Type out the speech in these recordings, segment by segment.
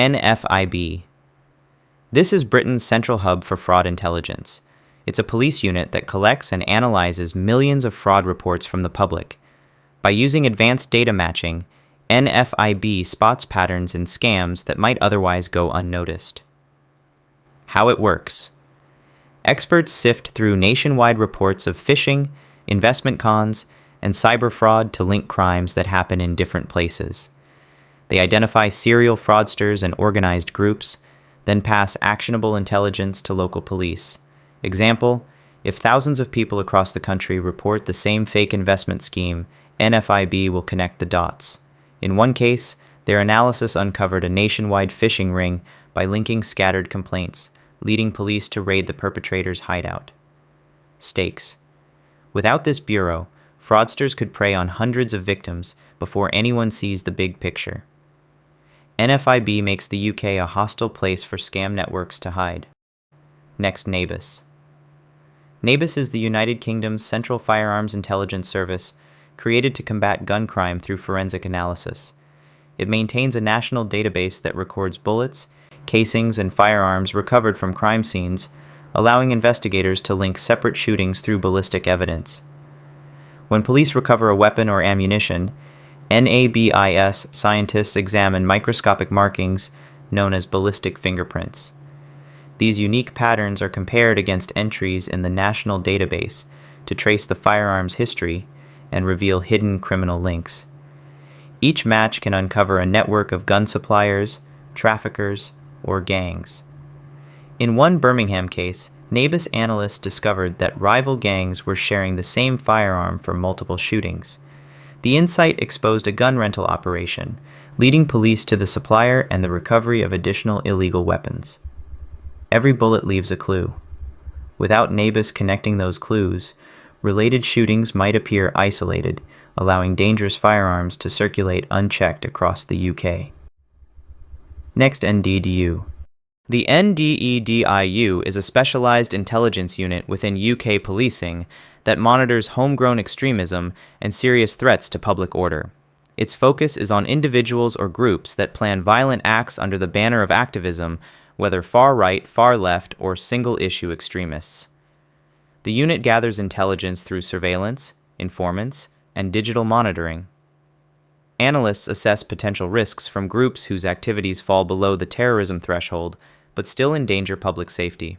NFIB. This is Britain's central hub for fraud intelligence. It's a police unit that collects and analyzes millions of fraud reports from the public. By using advanced data matching, NFIB spots patterns in scams that might otherwise go unnoticed. How it works. Experts sift through nationwide reports of phishing, investment cons, and cyber fraud to link crimes that happen in different places. They identify serial fraudsters and organized groups, then pass actionable intelligence to local police. Example, if thousands of people across the country report the same fake investment scheme, NFIB will connect the dots. In one case, their analysis uncovered a nationwide phishing ring by linking scattered complaints, leading police to raid the perpetrator's hideout. Stakes. Without this bureau, fraudsters could prey on hundreds of victims before anyone sees the big picture. NFIB makes the UK a hostile place for scam networks to hide. Next, NABIS. NABIS is the United Kingdom's Central Firearms Intelligence Service, created to combat gun crime through forensic analysis. It maintains a national database that records bullets, casings, and firearms recovered from crime scenes, allowing investigators to link separate shootings through ballistic evidence. When police recover a weapon or ammunition, NABIS scientists examine microscopic markings known as ballistic fingerprints. These unique patterns are compared against entries in the national database to trace the firearm's history and reveal hidden criminal links. Each match can uncover a network of gun suppliers, traffickers, or gangs. In one Birmingham case, NABIS analysts discovered that rival gangs were sharing the same firearm for multiple shootings. The insight exposed a gun rental operation, leading police to the supplier and the recovery of additional illegal weapons. Every bullet leaves a clue. Without NABIS connecting those clues, related shootings might appear isolated, allowing dangerous firearms to circulate unchecked across the UK. Next, NDEDIU. The NDEDIU is a specialized intelligence unit within UK policing that monitors homegrown extremism and serious threats to public order. Its focus is on individuals or groups that plan violent acts under the banner of activism, whether far-right, far-left, or single-issue extremists. The unit gathers intelligence through surveillance, informants, and digital monitoring. Analysts assess potential risks from groups whose activities fall below the terrorism threshold but still endanger public safety.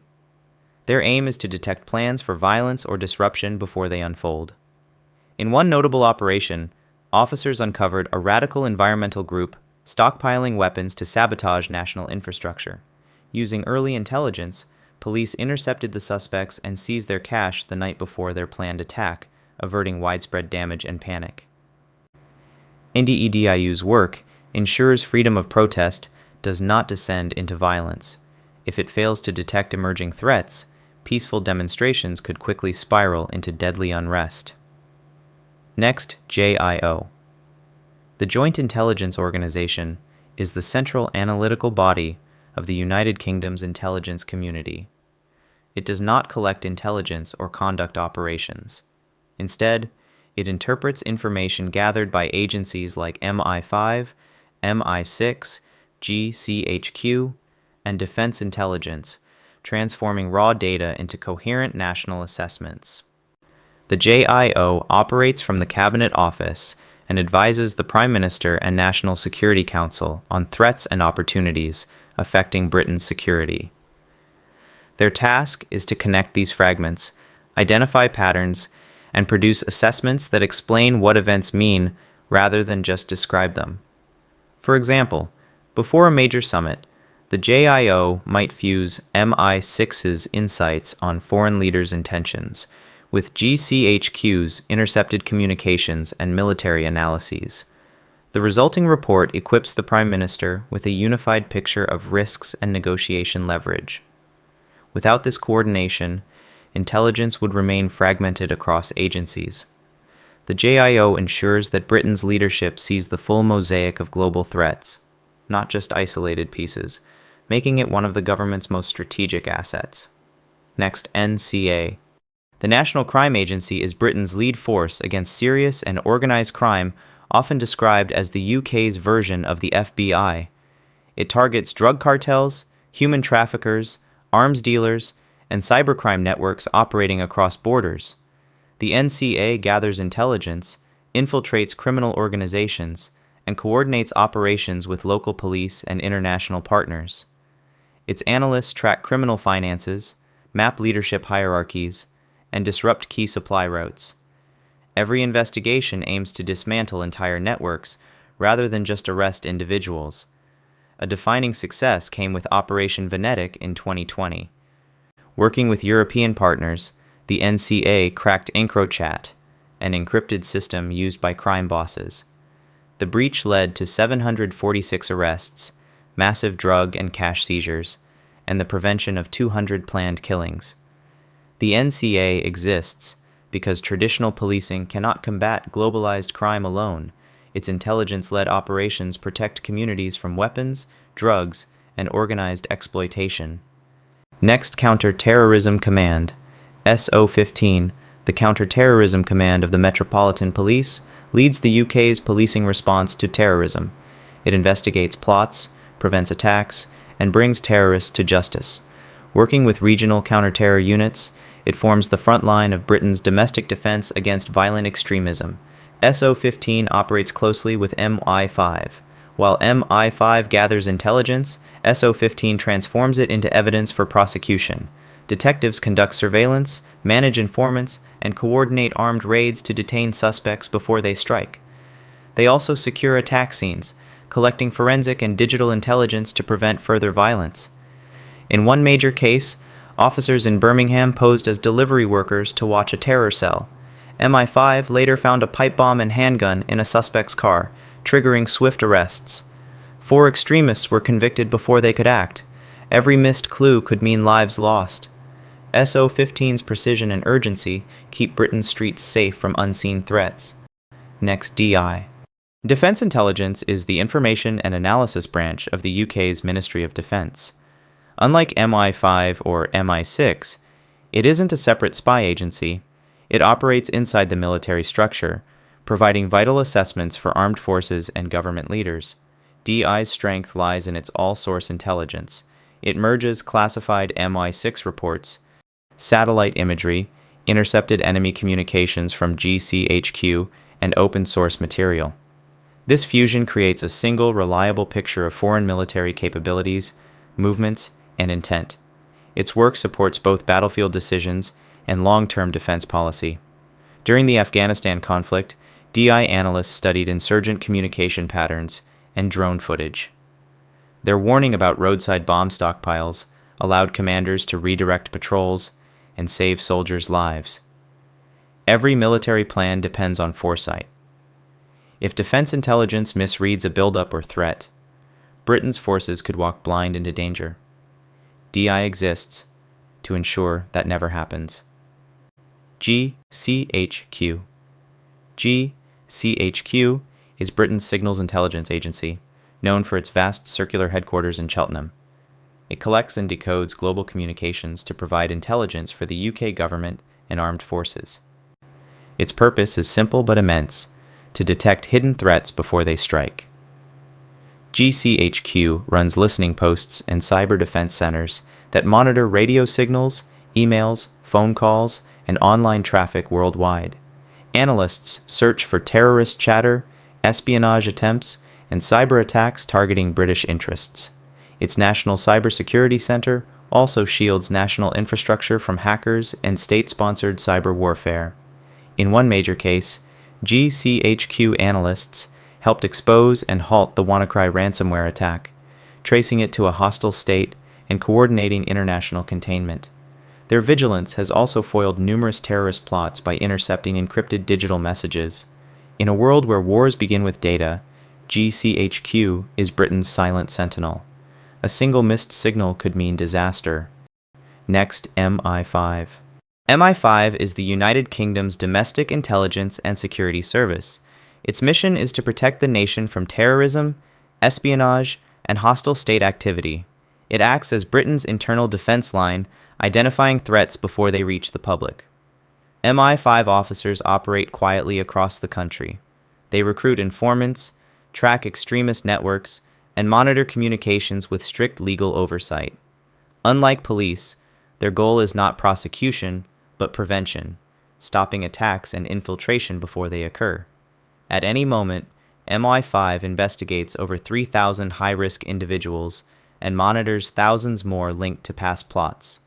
Their aim is to detect plans for violence or disruption before they unfold. In one notable operation, officers uncovered a radical environmental group stockpiling weapons to sabotage national infrastructure. Using early intelligence, police intercepted the suspects and seized their cache the night before their planned attack, averting widespread damage and panic. NDEDIU's work ensures freedom of protest does not descend into violence. If it fails to detect emerging threats, peaceful demonstrations could quickly spiral into deadly unrest. Next, JIO. The Joint Intelligence Organization is the central analytical body of the United Kingdom's intelligence community. It does not collect intelligence or conduct operations. Instead, it interprets information gathered by agencies like MI5, MI6, GCHQ, and Defense Intelligence, transforming raw data into coherent national assessments. The JIO operates from the Cabinet Office and advises the Prime Minister and National Security Council on threats and opportunities affecting Britain's security. Their task is to connect these fragments, identify patterns, and produce assessments that explain what events mean rather than just describe them. For example, before a major summit, the JIO might fuse MI6's insights on foreign leaders' intentions with GCHQ's intercepted communications and military analyses. The resulting report equips the Prime Minister with a unified picture of risks and negotiation leverage. Without this coordination, intelligence would remain fragmented across agencies. The JIO ensures that Britain's leadership sees the full mosaic of global threats, not just isolated pieces, making it one of the government's most strategic assets. Next, NCA. The National Crime Agency is Britain's lead force against serious and organized crime, often described as the UK's version of the FBI. It targets drug cartels, human traffickers, arms dealers, and cybercrime networks operating across borders. The NCA gathers intelligence, infiltrates criminal organizations, and coordinates operations with local police and international partners. Its analysts track criminal finances, map leadership hierarchies, and disrupt key supply routes. Every investigation aims to dismantle entire networks rather than just arrest individuals. A defining success came with Operation Venetic in 2020. Working with European partners, the NCA cracked EncroChat, an encrypted system used by crime bosses. The breach led to 746 arrests, massive drug and cash seizures, and the prevention of 200 planned killings. The NCA exists because traditional policing cannot combat globalized crime alone. Its intelligence-led operations protect communities from weapons, drugs, and organized exploitation. Next, Counter-Terrorism Command, SO-15, the Counter-Terrorism Command of the Metropolitan Police, leads the UK's policing response to terrorism. It investigates plots, prevents attacks, and brings terrorists to justice. Working with regional counter-terror units, it forms the front line of Britain's domestic defense against violent extremism. SO-15 operates closely with MI5. While MI5 gathers intelligence, SO-15 transforms it into evidence for prosecution. Detectives conduct surveillance, manage informants, and coordinate armed raids to detain suspects before they strike. They also secure attack scenes, collecting forensic and digital intelligence to prevent further violence. In one major case, officers in Birmingham posed as delivery workers to watch a terror cell. MI5 later found a pipe bomb and handgun in a suspect's car, triggering swift arrests. 4 extremists were convicted before they could act. Every missed clue could mean lives lost. SO-15's precision and urgency keep Britain's streets safe from unseen threats. Next, DI. Defence Intelligence is the information and analysis branch of the UK's Ministry of Defence. Unlike MI5 or MI6, it isn't a separate spy agency. It operates inside the military structure, providing vital assessments for armed forces and government leaders. DI's strength lies in its all-source intelligence. It merges classified MI6 reports, satellite imagery, intercepted enemy communications from GCHQ, and open-source material. This fusion creates a single, reliable picture of foreign military capabilities, movements, and intent. Its work supports both battlefield decisions and long-term defense policy. During the Afghanistan conflict, DI analysts studied insurgent communication patterns and drone footage. Their warning about roadside bomb stockpiles allowed commanders to redirect patrols and save soldiers' lives. Every military plan depends on foresight. If defense intelligence misreads a buildup or threat, Britain's forces could walk blind into danger. DI exists to ensure that never happens. GCHQ. GCHQ is Britain's Signals Intelligence Agency, known for its vast circular headquarters in Cheltenham. It collects and decodes global communications to provide intelligence for the UK government and armed forces. Its purpose is simple but immense: to detect hidden threats before they strike. GCHQ runs listening posts and cyber defense centers that monitor radio signals, emails, phone calls, and online traffic worldwide. Analysts search for terrorist chatter, espionage attempts, and cyber attacks targeting British interests. Its National Cybersecurity Center also shields national infrastructure from hackers and state-sponsored cyber warfare. In one major case, GCHQ analysts helped expose and halt the WannaCry ransomware attack, tracing it to a hostile state and coordinating international containment. Their vigilance has also foiled numerous terrorist plots by intercepting encrypted digital messages. In a world where wars begin with data, GCHQ is Britain's silent sentinel. A single missed signal could mean disaster. Next, MI5. MI5 is the United Kingdom's domestic intelligence and security service. Its mission is to protect the nation from terrorism, espionage, and hostile state activity. It acts as Britain's internal defense line, identifying threats before they reach the public. MI5 officers operate quietly across the country. They recruit informants, track extremist networks, and monitor communications with strict legal oversight. Unlike police, their goal is not prosecution, but prevention, stopping attacks and infiltration before they occur. At any moment, MI5 investigates over 3,000 high-risk individuals and monitors thousands more linked to past plots.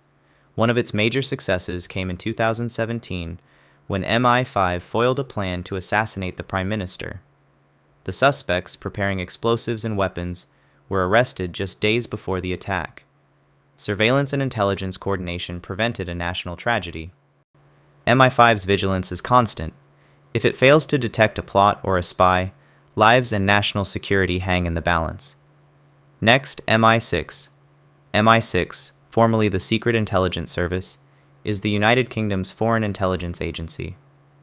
One of its major successes came in 2017 when MI5 foiled a plan to assassinate the Prime Minister. The suspects, preparing explosives and weapons, were arrested just days before the attack. Surveillance and intelligence coordination prevented a national tragedy. MI5's vigilance is constant. If it fails to detect a plot or a spy, lives and national security hang in the balance. Next, MI6. MI6, formerly the Secret Intelligence Service, is the United Kingdom's foreign intelligence agency.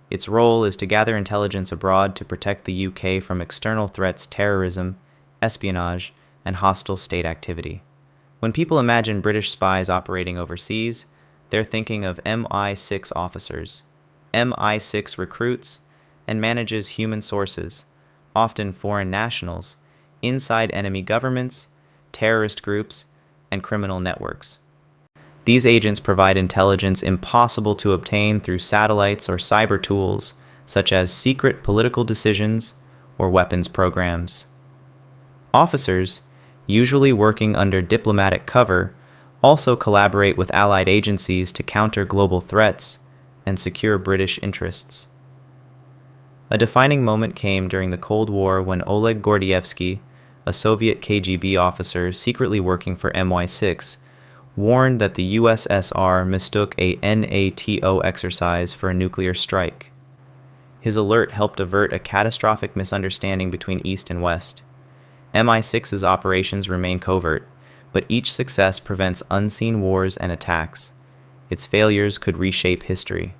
Its role is to gather intelligence abroad to protect the UK from external threats, terrorism, espionage, and hostile state activity. When people imagine British spies operating overseas, they're thinking of MI6 officers. MI6 recruits and manages human sources, often foreign nationals, inside enemy governments, terrorist groups, and criminal networks. These agents provide intelligence impossible to obtain through satellites or cyber tools, such as secret political decisions or weapons programs. Officers, usually working under diplomatic cover, also collaborate with allied agencies to counter global threats and secure British interests. A defining moment came during the Cold War when Oleg Gordievsky, a Soviet KGB officer secretly working for MI6, warned that the USSR mistook a NATO exercise for a nuclear strike. His alert helped avert a catastrophic misunderstanding between East and West. MI6's operations remain covert, but each success prevents unseen wars and attacks. Its failures could reshape history.